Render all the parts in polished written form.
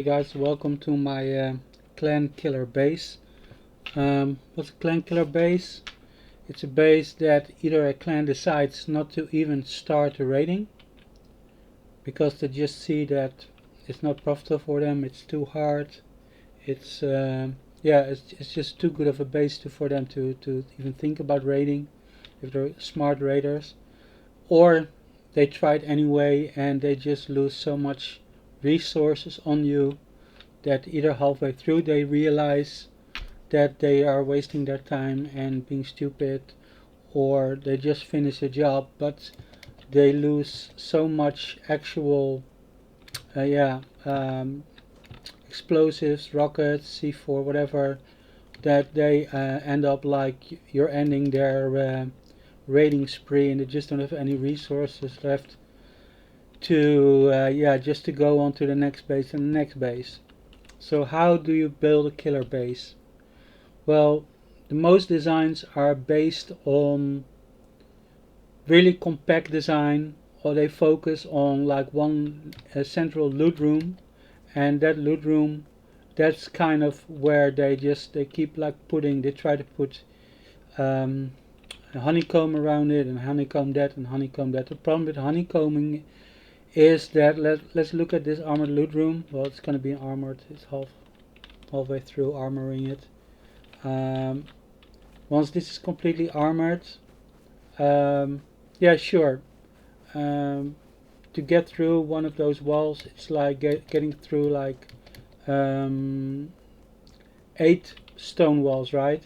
Hey guys, welcome to my clan killer base. What's a clan killer base? It's a base that either a clan decides not to even start a raiding because they just see that it's not profitable for them, it's too hard, it's it's just too good of a base for them to even think about raiding if they're smart raiders. Or they try it anyway and they just lose so much resources on you that either halfway through they realize that they are wasting their time and being stupid, or they just finish a job but they lose so much actual uh, yeah um, explosives, rockets, C4, whatever, that they end up like you're ending their raiding spree and they just don't have any resources left to just to go on to the next base and the next base. So how do you build a killer base? Well, the most designs are based on really compact design, or they focus on like one central loot room, and that loot room, that's kind of where they keep like they try to put um, a honeycomb around it and honeycomb that and honeycomb that. The problem with honeycombing is that let's look at this armored loot room. Well, it's going to be armored. It's halfway through armoring it. Um, Once this is completely armored, um, yeah, sure. Um, to get through one of those walls, it's like getting through like um, 8 stone walls, right?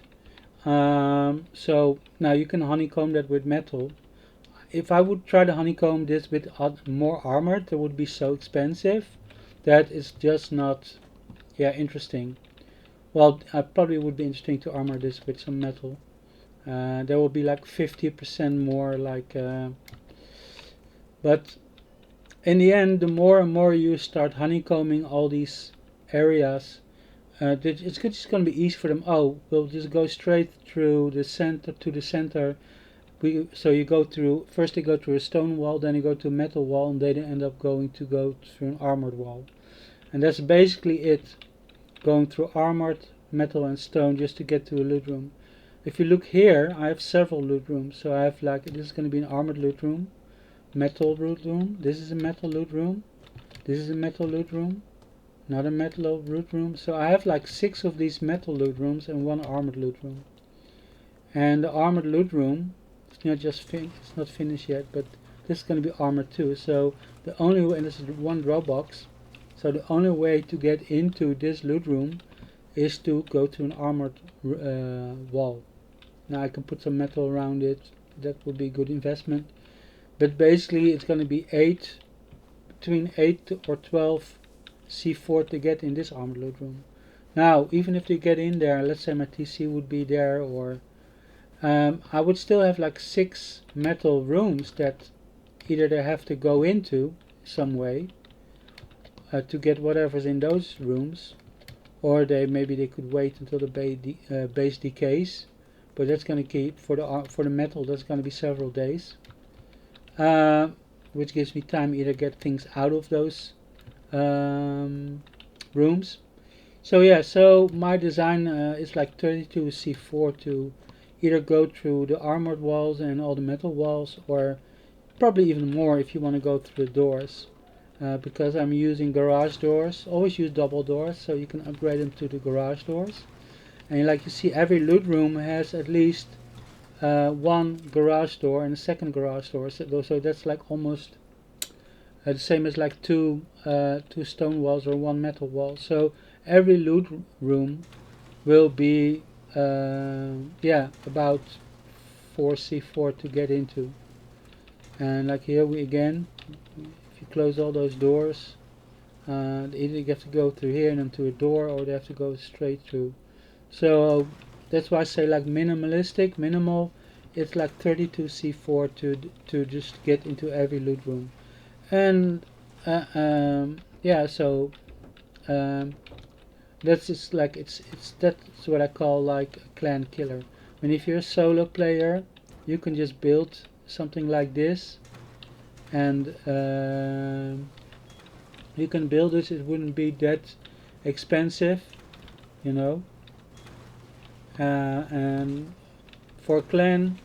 So now you can honeycomb that with metal. If I would try to honeycomb this with more armor, that would be so expensive that it's just not, interesting. Well, I probably would be interesting to armor this with some metal. There will be like 50% more but in the end, the more and more you start honeycombing all these areas, it's just going to be easy for them. Oh, we'll just go straight through the center to the center. So you go through, first they go through a stone wall, then you go to a metal wall, and they end up going to go through an armored wall. And that's basically it, going through armored, metal and stone just to get to a loot room. If you look here, I have several loot rooms. So I have like, this is going to be an armored loot room, metal loot room, this is a metal loot room, this is a metal loot room, another metal loot room. So I have like 6 of these metal loot rooms and 1 armored loot room. And the armored loot room, it's not finished yet, but this is going to be armored too. So the only way, and this is one drop box, so the only way to get into this loot room is to go to an armored wall. Now I can put some metal around it, that would be a good investment. But basically it's going to be between 8 or 12 C4 to get in this armored loot room. Now, even if they get in there, let's say my TC would be there, or I would still have like 6 metal rooms that either they have to go into some way to get whatever's in those rooms, or maybe they could wait until the base decays, but that's going to keep for the metal. That's going to be several days, which gives me time either get things out of those rooms. So yeah, so my design is like 32 C4 to either go through the armored walls and all the metal walls, or probably even more if you want to go through the doors. Because I'm using garage doors, always use double doors, so you can upgrade them to the garage doors. And like you see, every loot room has at least 1 garage door and a second garage door, so that's like almost the same as like two stone walls or 1 metal wall. So every loot room will be about 4C4 to get into. And like here we again, if you close all those doors, either you have to go through here and then to a door, or they have to go straight through. So that's why I say like minimalistic, minimal. It's like 32 C4 to just get into every loot room. And so um, that's just like that's what I call like a clan killer. I mean, if you're a solo player, you can just build something like this, and you can build this. It wouldn't be that expensive, you know. And for clan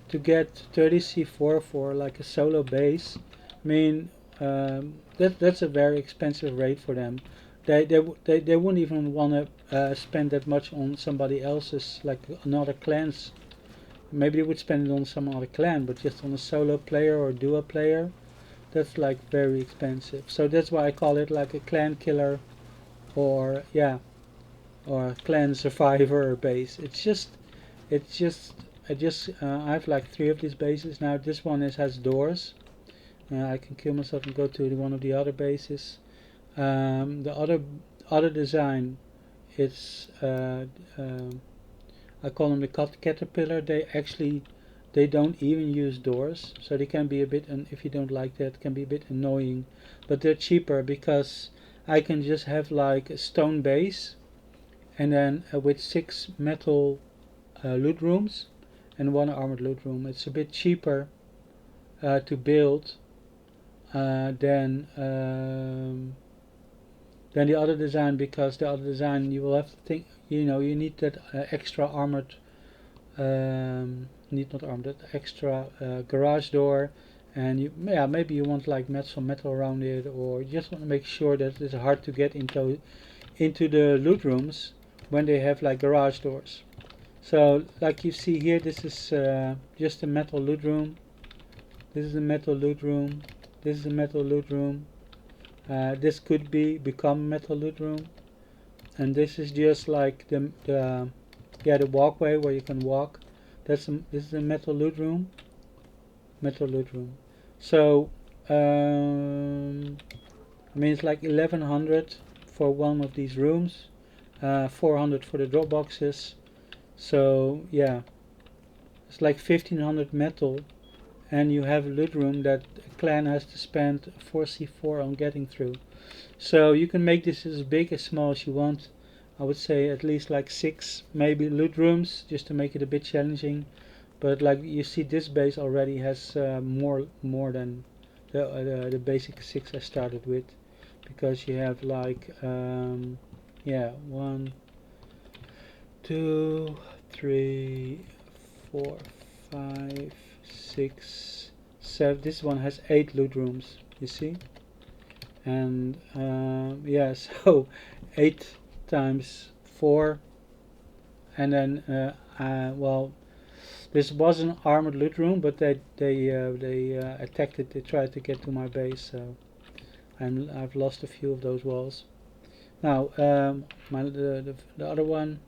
to get 30C4 for like a solo base, I mean, that's a very expensive rate for them. They wouldn't even want to spend that much on somebody else's, like another clan's. Maybe they would spend it on some other clan, but just on a solo player or duo player, that's like very expensive. So that's why I call it like a clan killer, or yeah, or clan survivor base. It's just I have like 3 of these bases now. This one has doors. I can kill myself and go to one of the other bases. The other design, it's I call them the caterpillar. They don't even use doors, so they can be a bit, and if you don't like that, can be a bit annoying. But they're cheaper because I can just have like a stone base, and then with 6 metal loot rooms and 1 armored loot room. It's a bit cheaper to build uh, than um, than the other design, because the other design you will have to think, you need that extra armored, need not armored, that extra garage door, and yeah, maybe you want like some metal around it, or you just want to make sure that it's hard to get into the loot rooms when they have like garage doors. So like you see here, this is just a metal loot room. This is a metal loot room. This is a metal loot room. This could become metal loot room, and this is just like the walkway where you can walk. This is a metal loot room. Metal loot room. So I mean it's like 1100 for one of these rooms, 400 for the drop boxes. So yeah, it's like 1500 metal, and you have a loot room that a clan has to spend 4C4 on getting through. So you can make this as big as small as you want. I would say at least like 6 maybe loot rooms, just to make it a bit challenging. But like you see, this base already has more than the basic 6 I started with, because you have like yeah, 1, 2, 3, 4, 5, 6, 7. This one has 8 loot rooms, you see. And yeah, so 8 times 4, and then well, this was an armored loot room, but they attacked it. They tried to get to my base, so I've lost a few of those walls. Now the other one,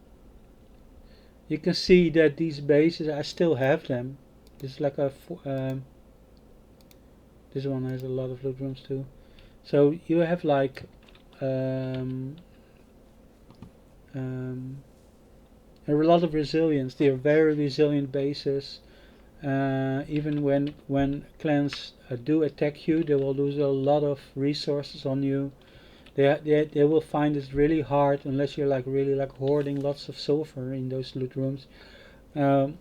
you can see that these bases, I still have them. This is like this one has a lot of loot rooms too. So you have like um, um, a lot of resilience. They are very resilient bases. Even when clans do attack you, they will lose a lot of resources on you. They will find it really hard, unless you're like really like hoarding lots of silver in those loot rooms. Um,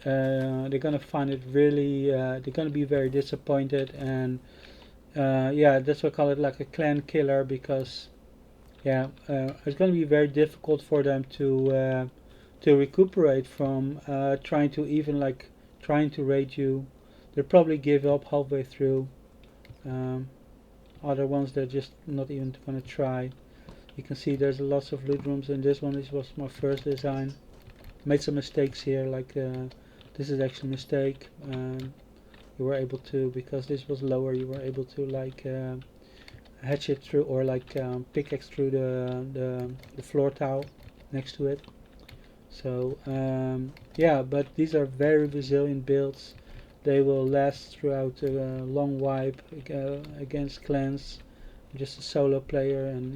they're gonna find it really. They're gonna be very disappointed, and yeah, that's why I call it like a clan killer, because yeah, it's gonna be very difficult for them to recuperate from trying to raid you. They'll probably give up halfway through. Um, Other ones they're just not even gonna try. You can see there's lots of loot rooms, and this one was my first design. Made some mistakes here, like this is actually a mistake. You were able to, because this was lower, you were able to like hatch it through, or like pickaxe through the floor tile next to it. So yeah, but these are very resilient builds. They will last throughout a long wipe against clans. Just a solo player, and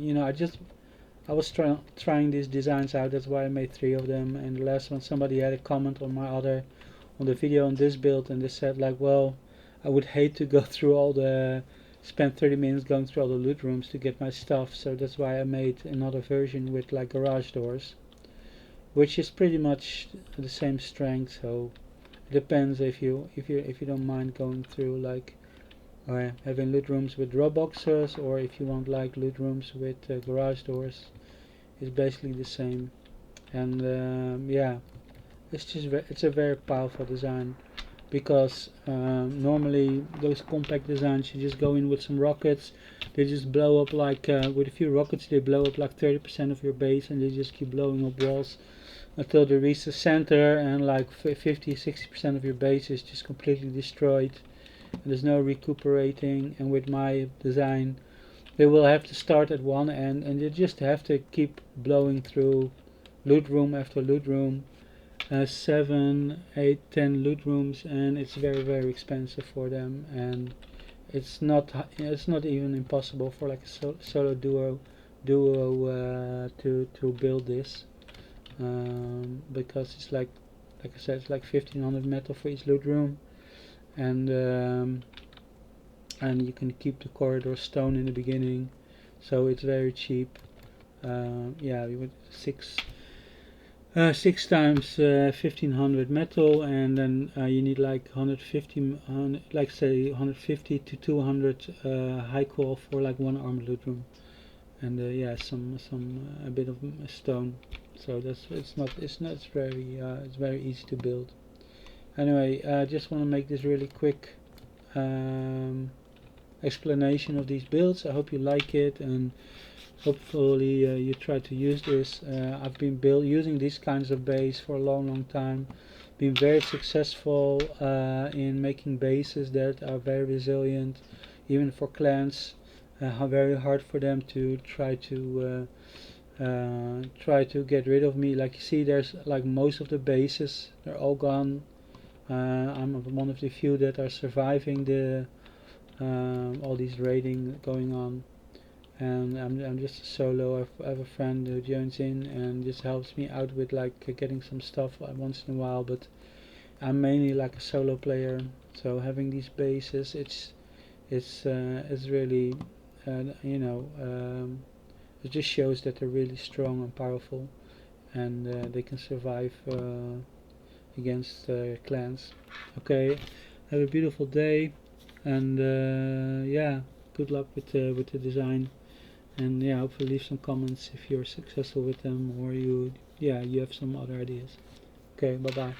I was trying these designs out. That's why I made 3 of them. And the last one, somebody had a comment on on the video on this build, and they said like, well, I would hate to go through spend 30 minutes going through all the loot rooms to get my stuff. So that's why I made another version with like garage doors, which is pretty much the same strength. So it depends if you don't mind going through like having loot rooms with drop boxes, or if you want like loot rooms with garage doors. is basically the same. And yeah, it's a very powerful design, because normally those compact designs, you just go in with some rockets, they just blow up like with a few rockets they blow up like 30% of your base, and they just keep blowing up walls until they reach the center, and like 50-60% of your base is just completely destroyed, and there's no recuperating. And with my design, they will have to start at one end, and they just have to keep blowing through loot room after loot room, 7, 8, 10 loot rooms, and it's very very expensive for them. And it's not even impossible for like a solo duo to build this, because it's like I said, it's like 1500 metal for each loot room, and you can keep the corridor stone in the beginning, so it's very cheap. Yeah, we would 6 times 1500 metal, and then you need like 150, like say 150 to 200 high core for like one armored loot room, and yeah, some a bit of stone. So it's very easy to build. Anyway, I just want to make this really quick explanation of these builds. I hope you like it, and hopefully you try to use this. I've been using these kinds of base for a long time, been very successful in making bases that are very resilient even for clans. Very hard for them to try to get rid of me. Like you see, there's like most of the bases, they're all gone. I'm one of the few that are surviving the all these raiding going on, and I'm just a solo. I have a friend who joins in and just helps me out with like getting some stuff once in a while, but I'm mainly like a solo player. So having these bases, it's really it just shows that they're really strong and powerful, and they can survive against clans. Okay, have a beautiful day, and yeah, good luck with the design, and yeah, hopefully leave some comments if you're successful with them, or you have some other ideas. Okay, bye bye.